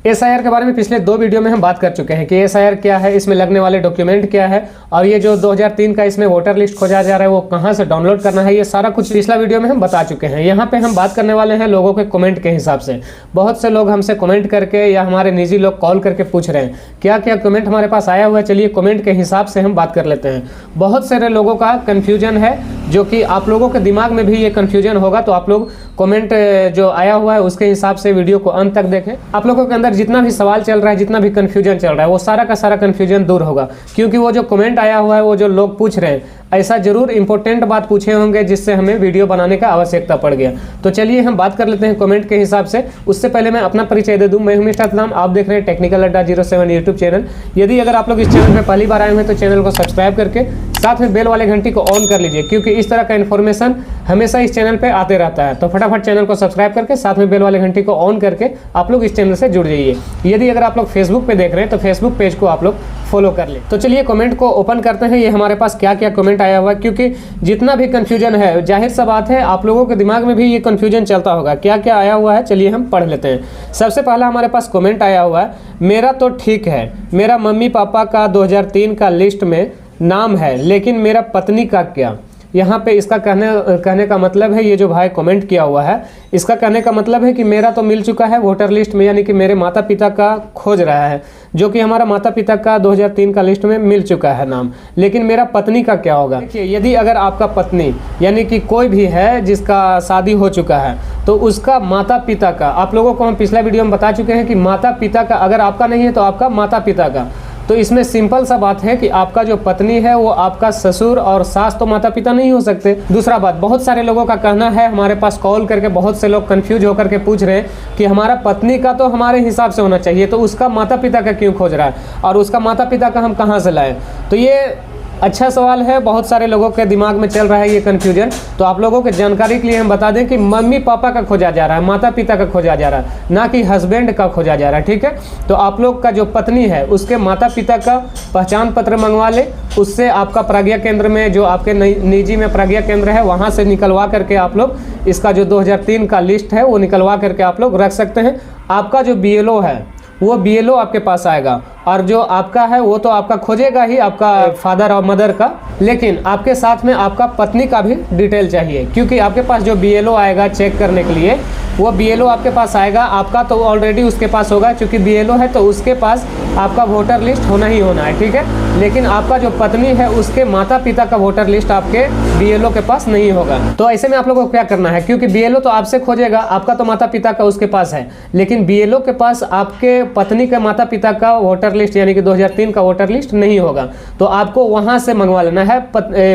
SIR के बारे में पिछले 2 वीडियो में हम बात कर चुके हैं कि एसआईआर क्या है, इसमें लगने वाले डॉक्यूमेंट क्या है, और ये जो 2003 का इसमें वोटर लिस्ट खोजा जा रहा है वो कहाँ से डाउनलोड करना है, ये सारा कुछ पिछला वीडियो में हम बता चुके हैं। यहाँ पे हम बात करने वाले हैं लोगों के कमेंट के हिसाब से। बहुत से लोग हमसे कमेंट करके या हमारे निजी लोग कॉल करके पूछ रहे हैं क्या क्या कमेंट हमारे पास आया हुआ है। चलिए कमेंट के हिसाब से हम बात कर लेते हैं। बहुत सारे लोगों का कन्फ्यूजन है, जो कि आप लोगों के दिमाग में भी ये कन्फ्यूजन होगा, तो आप लोग कमेंट जो आया हुआ है उसके हिसाब से वीडियो को अंत तक देखें। आप लोगों के अंदर जितना भी सवाल चल रहा है, जितना भी कन्फ्यूजन चल रहा है, वो सारा का सारा कन्फ्यूजन दूर होगा, क्योंकि वो जो कमेंट आया हुआ है, वो जो लोग पूछ रहे हैं, ऐसा जरूर इंपॉर्टेंट बात पूछे होंगे जिससे हमें वीडियो बनाने का आवश्यकता पड़ गया। तो चलिए हम बात कर लेते हैं कमेंट के हिसाब से। उससे पहले मैं अपना परिचय दे दूं। मैं हूं मिस्टर सद्दाम, आप देख रहे हैं टेक्निकल अड्डा 07 यूट्यूब चैनल। यदि अगर आप लोग इस चैनल पर पहली बार आए हुए हैं तो चैनल को सब्सक्राइब करके साथ में बेल वाले घंटी को ऑन कर लीजिए, क्योंकि इस तरह का इन्फॉर्मेशन हमेशा इस चैनल पे आते रहता है। तो फटाफट चैनल को सब्सक्राइब करके साथ में बेल वाले घंटी को ऑन करके आप लोग इस चैनल से जुड़ जाइए। यदि अगर आप लोग फेसबुक पे देख रहे हैं तो फेसबुक पेज को आप लोग फॉलो कर ले। तो चलिए कमेंट को ओपन करते हैं। ये हमारे पास क्या क्या कमेंट आया हुआ है, क्योंकि जितना भी कन्फ्यूजन है, जाहिर सा बात है आप लोगों के दिमाग में भी ये कन्फ्यूजन चलता होगा। क्या क्या आया हुआ है, चलिए हम पढ़ लेते हैं। सबसे पहला हमारे पास कमेंट आया हुआ है, मेरा तो ठीक है, मेरा मम्मी पापा का 2003 का लिस्ट में नाम है, लेकिन मेरा पत्नी का क्या। यहाँ पे इसका कहने का मतलब है, ये जो भाई कमेंट किया हुआ है, इसका कहने का मतलब है कि मेरा तो मिल चुका है वोटर लिस्ट में, यानी कि मेरे माता पिता का खोज रहा है, जो कि हमारा माता पिता का 2003 का लिस्ट में मिल चुका है नाम, लेकिन मेरा पत्नी का क्या होगा। देखिए, यदि अगर आपका पत्नी यानी कि कोई भी है जिसका शादी हो चुका है, तो उसका माता पिता का, आप लोगों को हम पिछला वीडियो में बता चुके हैं कि माता पिता का, अगर आपका नहीं है तो आपका माता पिता का। तो इसमें सिंपल सा बात है कि आपका जो पत्नी है वो आपका ससुर और सास तो माता पिता नहीं हो सकते। दूसरा बात, बहुत सारे लोगों का कहना है, हमारे पास कॉल करके बहुत से लोग कंफ्यूज होकर के पूछ रहे हैं कि हमारा पत्नी का तो हमारे हिसाब से होना चाहिए, तो उसका माता पिता का क्यों खोज रहा है, और उसका माता पिता का हम कहाँ से लाएं। तो ये अच्छा सवाल है, बहुत सारे लोगों के दिमाग में चल रहा है ये कन्फ्यूजन। तो आप लोगों के जानकारी के लिए हम बता दें कि मम्मी पापा का खोजा जा रहा है, माता पिता का खोजा जा रहा है, ना कि हस्बैंड का खोजा जा रहा है। ठीक है, तो आप लोग का जो पत्नी है उसके माता पिता का पहचान पत्र मंगवा ले, उससे आपका प्रज्ञा केंद्र में, जो आपके निजी में प्रज्ञा केंद्र है, वहाँ से निकलवा करके आप लोग इसका जो 2003 का लिस्ट है वो निकलवा करके आप लोग रख सकते हैं। आपका जो बीएलओ है वो बीएलओ आपके पास आएगा, और जो आपका है वो तो आपका खोजेगा ही, आपका फादर और मदर का, लेकिन आपके साथ में आपका पत्नी का भी डिटेल चाहिए, क्योंकि आपके पास जो बीएलओ आएगा चेक करने के लिए, वो बीएलओ आपके पास आएगा। आपका तो ऑलरेडी उसके पास होगा, क्योंकि बीएलओ है तो उसके पास आपका वोटर लिस्ट होना ही होना है। ठीक है, लेकिन आपका जो पत्नी है उसके माता पिता का वोटर लिस्ट आपके बीएलओ के पास नहीं होगा। तो ऐसे में आप लोगों को क्या करना है, क्योंकि बीएलओ तो आपसे खोजेगा, आपका तो माता पिता का उसके पास है, लेकिन बीएलओ के पास आपके पत्नी के माता पिता का वोटर लिस्ट यानी कि 2003 का वोटर लिस्ट नहीं होगा। तो आपको वहां से मंगवा लेना है,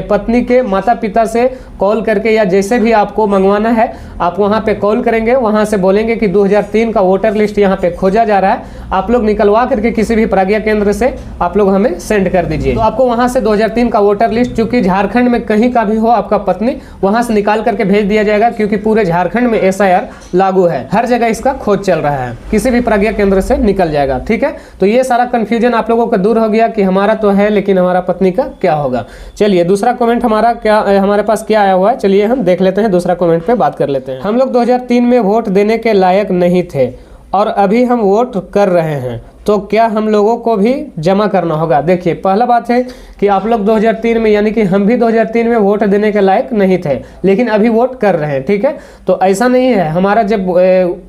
पत्नी के माता पिता से कॉल करके, या जैसे भी आपको मंगवाना है आप वहां पे कॉल करेंगे, वहां से बोलेंगे कि 2003 का वोटर लिस्ट यहाँ पे खोजा जा रहा है, आप लोग निकलवा करके किसी भी प्रज्ञा केंद्र से आप लोग हमें सेंड कर दीजिए। तो आपको वहां से 2003 का वोटर लिस्ट, चूंकि झारखंड में कहीं का भी हो आपका पत्नी, वहां से निकाल करके भेज दिया जाएगा, क्योंकि पूरे झारखंड में एसआईआर लागू है, हर जगह इसका खोज चल रहा है, किसी भी प्रज्ञा केंद्र से निकल जाएगा। ठीक है, तो ये सारा कंफ्यूजन आप लोगों का दूर हो गया कि हमारा तो है लेकिन हमारा पत्नी का क्या होगा। चलिए दूसरा कमेंट हमारे पास क्या आया हुआ है, चलिए हम देख लेते हैं, दूसरा कमेंट पे बात कर लेते हैं। हम लोग 2003 में वोट देने के लायक नहीं थे और अभी हम वोट कर रहे हैं, तो क्या हम लोगों को भी जमा करना होगा। देखिए, पहला बात है कि आप लोग 2003 में, यानी कि हम भी 2003 में वोट देने के लायक नहीं थे, लेकिन अभी वोट कर रहे हैं। ठीक है, तो ऐसा नहीं है, हमारा जब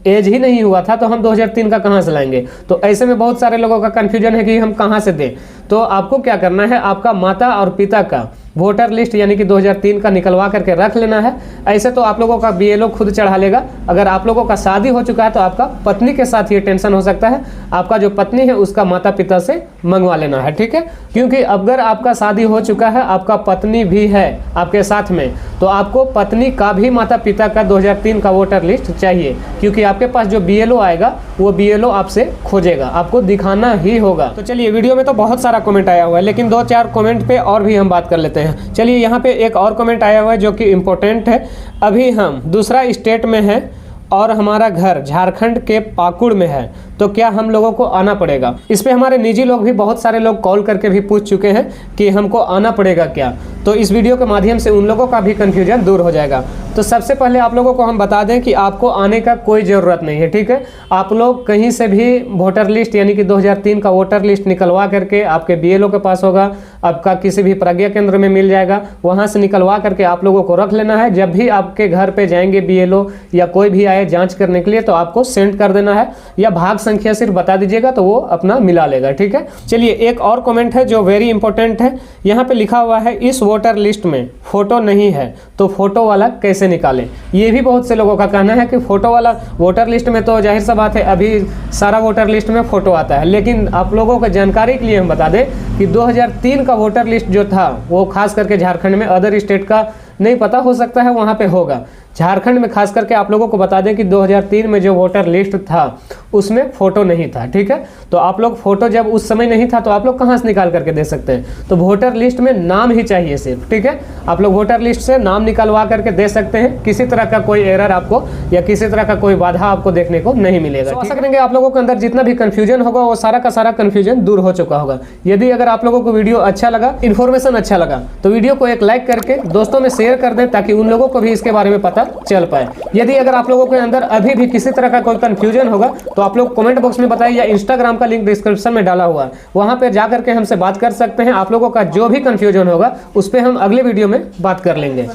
एज ही नहीं हुआ था तो हम 2003 का कहाँ से लाएंगे। तो ऐसे में बहुत सारे लोगों का कन्फ्यूजन है कि हम कहाँ से दें। तो आपको क्या करना है, आपका माता और पिता का वोटर लिस्ट यानी कि 2003 का निकलवा करके रख लेना है। ऐसे तो आप लोगों का बीएलओ खुद चढ़ा लेगा। अगर आप लोगों का शादी हो चुका है तो आपका पत्नी के साथ ये टेंशन हो सकता है, आपका जो पत्नी है उसका माता पिता से मंगवा लेना है। ठीक है, क्योंकि अगर आपका शादी हो चुका है, आपका पत्नी भी है आपके साथ में, तो आपको पत्नी का भी माता पिता का 2003 का वोटर लिस्ट चाहिए, क्योंकि आपके पास जो बीएलओ आएगा वो बीएलओ आपसे खोजेगा, आपको दिखाना ही होगा। तो चलिए, वीडियो में तो बहुत सारा कमेंट आया हुआ है, लेकिन 2-4 कमेंट पे और भी हम बात कर लेते हैं। चलिए, यहाँ पे एक और कमेंट आया हुआ है जो कि इम्पोर्टेंट है। अभी हम दूसरा स्टेट में हैं और हमारा घर झारखंड के पाकुड़ में है, तो क्या हम लोगों को आना पड़ेगा। इस पे हमारे निजी लोग भी, बहुत सारे लोग कॉल करके भी पूछ चुके हैं कि हमको आना पड़ेगा क्या। तो इस वीडियो के माध्यम से उन लोगों का भी कन्फ्यूजन दूर हो जाएगा। तो सबसे पहले आप लोगों को हम बता दें कि आपको आने का कोई ज़रूरत नहीं है, ठीक है। आप लोग कहीं से भी वोटर लिस्ट यानी कि 2003 का वोटर लिस्ट निकलवा करके आपके BLO के पास होगा, आपका किसी भी प्रज्ञा केंद्र में मिल जाएगा, वहाँ से निकलवा करके आप लोगों को रख लेना है। जब भी आपके घर पे जाएंगे BLO या कोई भी आए जांच करने के लिए तो आपको सेंड कर देना है, या भाग संख्या सिर्फ बता दीजिएगा तो वो अपना मिला लेगा, ठीक है। चलिए एक और कमेंट है जो वेरी इंपॉर्टेंट है। यहाँ पे लिखा हुआ है इस वोटर लिस्ट में फोटो नहीं है तो फोटो वाला कैसे निकालें। ये भी बहुत से लोगों का कहना है कि फोटो वाला वोटर लिस्ट में, तो जाहिर सा बात है अभी सारा वोटर लिस्ट में फोटो आता है, लेकिन आप लोगों को जानकारी के लिए हम बता दें कि 2003 का वोटर लिस्ट जो था वो खास करके झारखंड में, अदर स्टेट का नहीं पता, हो सकता है वहाँ पे होगा। झारखंड में खास करके आप लोगों को बता दें कि 2003 में जो वोटर लिस्ट था उसमें फ़ोटो नहीं था, ठीक है। तो आप लोग फ़ोटो जब उस समय नहीं था तो आप लोग कहाँ से निकाल करके दे सकते हैं। तो वोटर लिस्ट में नाम ही चाहिए सिर्फ, ठीक है। आप लोग वोटर लिस्ट से नाम निकलवा करके दे सकते हैं। किसी तरह का कोई एरर आपको या किसी तरह का कोई बाधा आपको देखने को नहीं मिलेगा। तो आशा करेंगे आप लोगों के अंदर जितना भी कन्फ्यूजन होगा वो सारा का सारा कन्फ्यूजन दूर हो चुका होगा। यदि अगर आप लोगों को वीडियो अच्छा लगा, इन्फॉर्मेशन अच्छा लगा, तो वीडियो को एक लाइक करके दोस्तों में शेयर कर दें ताकि उन लोगों को भी इसके बारे में पता चल पाए। यदि अगर आप लोगों के अंदर अभी भी किसी तरह का कोई कंफ्यूजन होगा तो आप लोग कमेंट बॉक्स में बताइए, या इंस्टाग्राम का लिंक डिस्क्रिप्शन में डाला हुआ है, वहां पे जाकर के हमसे बात कर सकते हैं। आप लोगों का जो भी कंफ्यूजन होगा उस पर हम अगले वीडियो में बात कर लेंगे।